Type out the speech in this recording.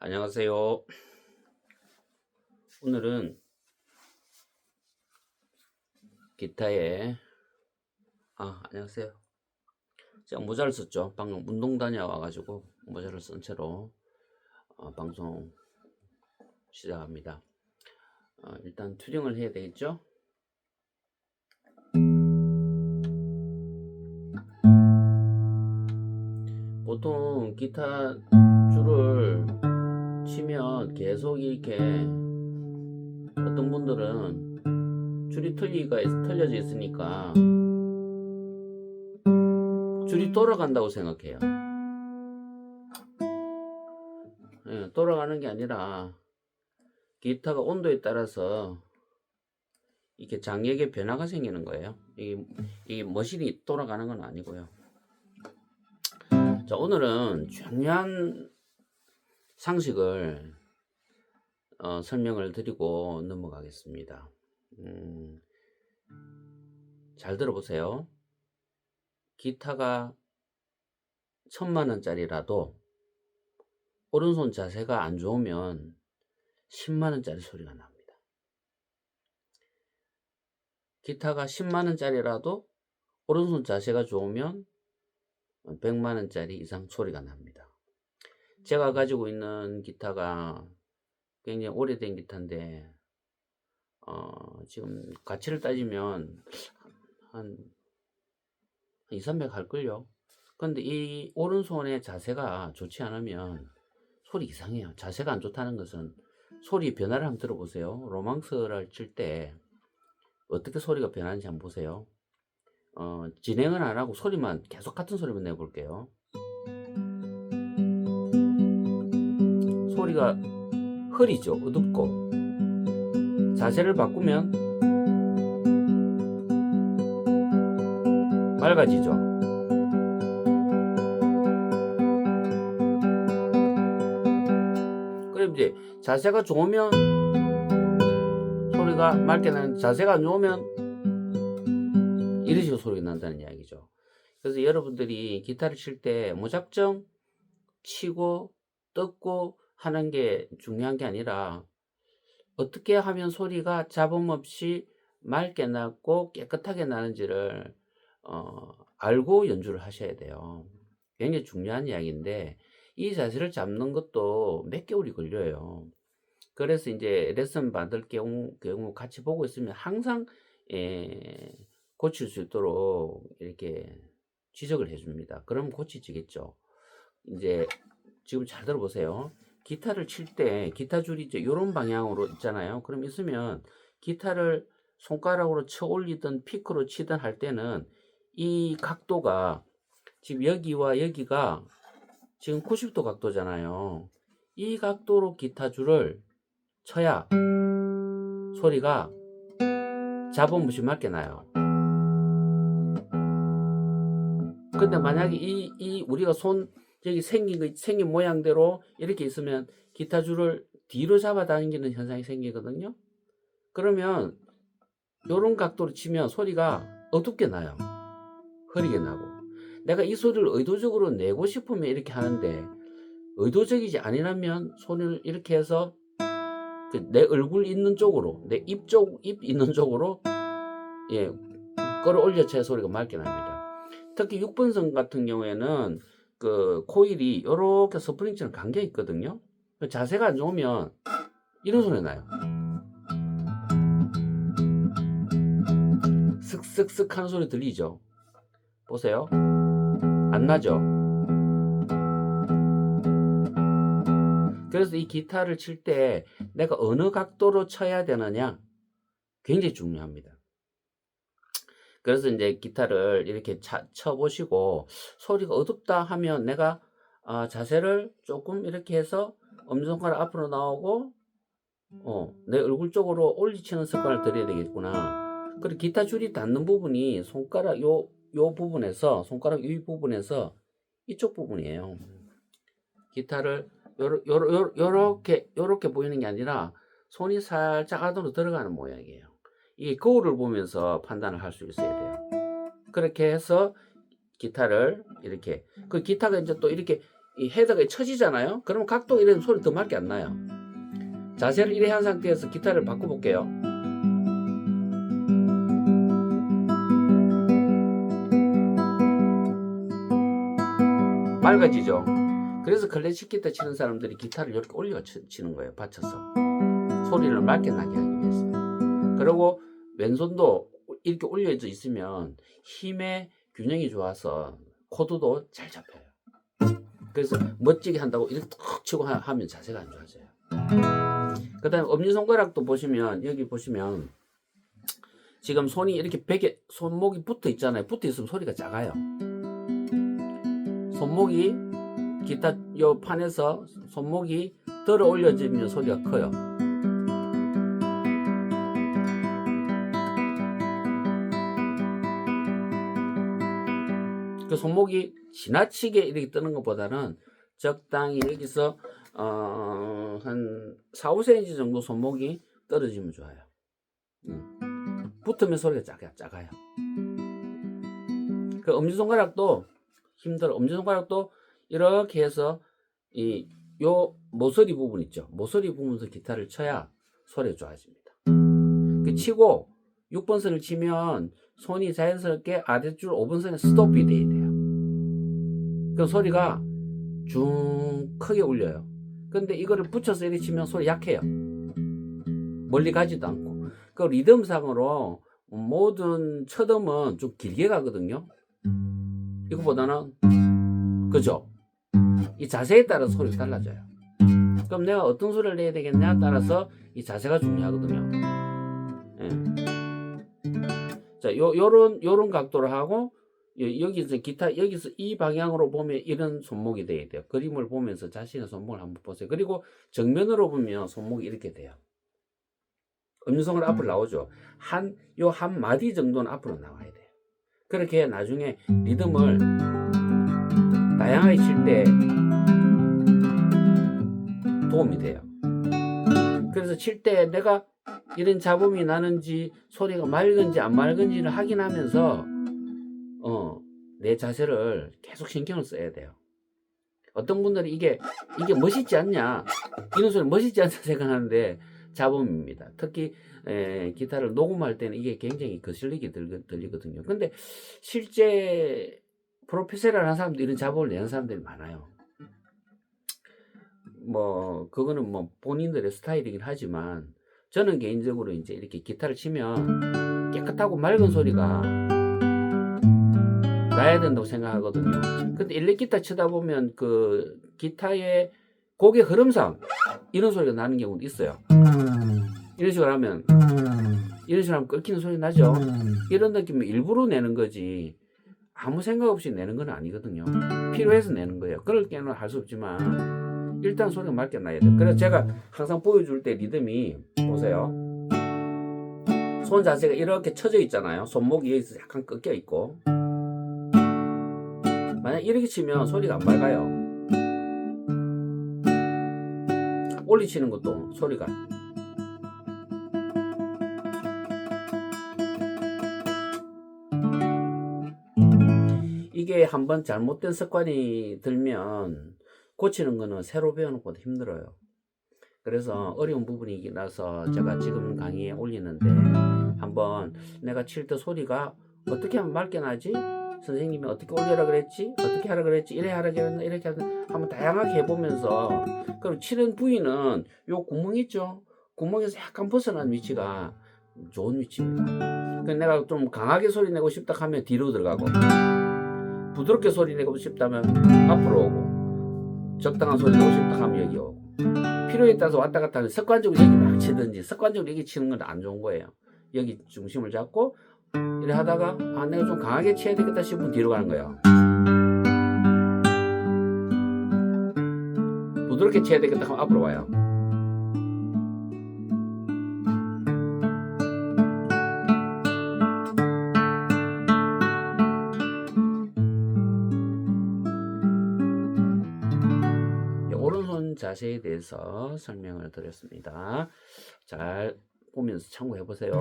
안녕하세요. 오늘은 기타에 안녕하세요. 제가 모자를 썼죠. 방금 운동 다녀와가지고 모자를 쓴 채로 방송 시작합니다. 일단 튜닝을 해야 되겠죠. 보통 기타 줄을 치면 계속 이렇게 어떤 분들은 줄이 틀려져 있으니까 줄이 돌아간다고 생각해요. 돌아가는 게 아니라 기타가 온도에 따라서 이렇게 장력의 변화가 생기는 거예요. 이게 머신이 돌아가는 건 아니고요. 자, 오늘은 중요한 상식을 설명을 드리고 넘어가겠습니다. 잘 들어보세요. 기타가 10,000,000원짜리라도 오른손 자세가 안 좋으면 10만원짜리 소리가 납니다. 기타가 10만원짜리라도 오른손 자세가 좋으면 100만원짜리 이상 소리가 납니다. 제가 가지고 있는 기타가 굉장히 오래된 기타인데 지금 가치를 따지면 한 200~300 할걸요. 근데 이 오른손의 자세가 좋지 않으면 소리 이상해요. 자세가 안 좋다는 것은 소리 변화를 한번 들어보세요. 로망스를 칠 때 어떻게 소리가 변하는지 한번 보세요. 진행은 안 하고 소리만 계속 같은 소리만 내볼게요. 소리가 흐리죠. 어둡고. 자세를 바꾸면 맑아지죠. 그럼 이제 자세가 좋으면 소리가 맑게 나는데 자세가 안 좋으면 이런 식으로 소리가 난다는 이야기죠. 그래서 여러분들이 기타를 칠 때 무작정 치고 뜯고 하는 게 중요한 게 아니라 어떻게 하면 소리가 잡음 없이 맑게 나고 깨끗하게 나는지를 알고 연주를 하셔야 돼요. 굉장히 중요한 이야기인데 이 자세를 잡는 것도 몇 개월이 걸려요. 그래서 이제 레슨 받을 경우 같이 보고 있으면 항상 고칠 수 있도록 이렇게 지적을 해줍니다. 그럼 고치지겠죠. 이제 지금 잘 들어보세요. 기타를 칠 때 기타 줄이 이제 이런 방향으로 있잖아요. 그럼 있으면 기타를 손가락으로 쳐 올리든 피크로 치든 할 때는 이 각도가 지금 여기와 여기가 지금 90도 각도잖아요. 이 각도로 기타 줄을 쳐야 소리가 잡음 없이 맑게 나요. 근데 만약에 우리가 손 여기 생긴 모양대로 이렇게 있으면 기타 줄을 뒤로 잡아 당기는 현상이 생기거든요. 그러면 이런 각도로 치면 소리가 어둡게 나요. 흐리게 나고. 내가 이 소리를 의도적으로 내고 싶으면 이렇게 하는데 의도적이지 아니라면 손을 이렇게 해서 내 얼굴 있는 쪽으로, 내 입 있는 쪽으로 끌어올려 쳐야 소리가 맑게 납니다. 특히 6번선 같은 경우에는 그 코일이 이렇게 스프링처럼 감겨 있거든요. 자세가 안 좋으면 이런 소리 나요. 슥슥슥 하는 소리 들리죠? 보세요. 안 나죠? 그래서 이 기타를 칠 때 내가 어느 각도로 쳐야 되느냐 굉장히 중요합니다. 그래서 이제 기타를 이렇게 쳐보시고 소리가 어둡다 하면 내가 자세를 조금 이렇게 해서 엄지손가락 앞으로 나오고 내 얼굴 쪽으로 올리치는 습관을 들여야 되겠구나. 그리고 기타 줄이 닿는 부분이 손가락 요 부분에서 손가락 이 부분에서 이쪽 부분이에요. 기타를 요렇게 보이는 게 아니라 손이 살짝 안으로 들어가는 모양이에요. 이 거울을 보면서 판단을 할 수 있어야 돼요. 그렇게 해서 기타를 이렇게 기타가 이제 또 이렇게 이 헤더가 처지잖아요. 그러면 각도가 이런 소리 더 맑게 안 나요. 자세를 이래 한 상태에서 기타를 바꿔볼게요. 맑아지죠. 그래서 클래식 기타 치는 사람들이 기타를 이렇게 올려 치는 거예요. 받쳐서 소리를 맑게 나게 하기 위해서. 그리고 왼손도 이렇게 올려져 있으면 힘의 균형이 좋아서 코드도 잘 잡혀요. 그래서 멋지게 한다고 이렇게 탁 치고 하면 자세가 안 좋아져요. 그 다음에 엄지손가락도 보시면, 여기 보시면 지금 손이 이렇게 베개, 손목이 붙어 있잖아요. 붙어 있으면 소리가 작아요. 손목이 기타 요 판에서 손목이 들어 올려지면 소리가 커요. 그 손목이 지나치게 이렇게 뜨는 것보다는 적당히 여기서 한 4, 5cm 정도 손목이 떨어지면 좋아요. 붙으면 소리가 작아요. 그 엄지손가락도 힘들어. 엄지손가락도 이렇게 해서 요 모서리 부분 있죠. 모서리 부분에서 기타를 쳐야 소리가 좋아집니다. 그 치고 6번 선을 치면 손이 자연스럽게 아랫줄 5번 선에 스톱이 돼야 돼요. 그 소리가 중 크게 울려요. 근데 이거를 붙여서 이렇게 치면 소리 약해요. 멀리 가지도 않고. 그 리듬상으로 모든 첫음은 좀 길게 가거든요. 이거보다는, 그죠? 이 자세에 따라서 소리가 달라져요. 그럼 내가 어떤 소리를 내야 되겠냐 따라서 이 자세가 중요하거든요. 예. 자, 요런 각도를 하고, 여기서 기타, 여기서 이 방향으로 보면 이런 손목이 돼야 돼요. 그림을 보면서 자신의 손목을 한번 보세요. 그리고 정면으로 보면 손목이 이렇게 돼요. 엄지손가락 앞으로 나오죠. 한 마디 정도는 앞으로 나와야 돼요. 그렇게 해야 나중에 리듬을 다양하게 칠 때 도움이 돼요. 그래서 칠 때 내가 이런 잡음이 나는지 소리가 맑은지 안 맑은지를 확인하면서 내 자세를 계속 신경을 써야 돼요. 어떤 분들이 이게 멋있지 않냐, 이런 소리 멋있지 않다 생각하는데 잡음입니다. 특히 기타를 녹음할 때는 이게 굉장히 거슬리게 들리거든요. 근데 실제 프로페셔널한 사람들 이런 잡음을 내는 사람들이 많아요. 뭐 그거는 뭐 본인들의 스타일이긴 하지만 저는 개인적으로 이제 이렇게 기타를 치면 깨끗하고 맑은 소리가 나야 된다고 생각하거든요. 근데 일렉 기타 치다 보면 그 기타의 곡의 흐름상 이런 소리가 나는 경우도 있어요. 이런 식으로 하면 끊기는 소리 나죠. 이런 느낌을 일부러 내는 거지 아무 생각 없이 내는 건 아니거든요. 필요해서 내는 거예요. 그럴 때는 할 수 없지만 일단 소리가 맑게 나야 돼요. 그래서 제가 항상 보여줄 때 리듬이 보세요. 손 자세가 이렇게 쳐져 있잖아요. 손목이 여기서 약간 꺾여 있고, 만약 이렇게 치면 소리가 안 맑아요. 올리 치는 것도 소리가 이게 한번 잘못된 습관이 들면 고치는 거는 새로 배우는 것보다 힘들어요. 그래서 어려운 부분이 나서 제가 지금 강의에 올리는데 한번 내가 칠 때 소리가 어떻게 하면 맑게 나지? 선생님이 어떻게 올리라 그랬지? 어떻게 하라 그랬지? 이래 하라 그랬나? 이렇게 하나? 한번 다양하게 해보면서, 그럼 치는 부위는 요 구멍 있죠? 구멍에서 약간 벗어난 위치가 좋은 위치입니다. 그래서 내가 좀 강하게 소리 내고 싶다 하면 뒤로 들어가고, 부드럽게 소리 내고 싶다면 앞으로 오고, 적당한 소리 내고 싶다 하면 여기 오고, 필요에 따라서 왔다 갔다 하면 습관적으로 여기 막 치든지 습관적으로 여기 치는 건 안 좋은 거예요. 여기 중심을 잡고 이래 하다가 내가 좀 강하게 쳐야 되겠다 싶으면 뒤로 가는 거예요. 부드럽게 쳐야 되겠다 하면 앞으로 와요. 오른손 자세에 대해서 설명을 드렸습니다. 잘 보면서 참고해 보세요.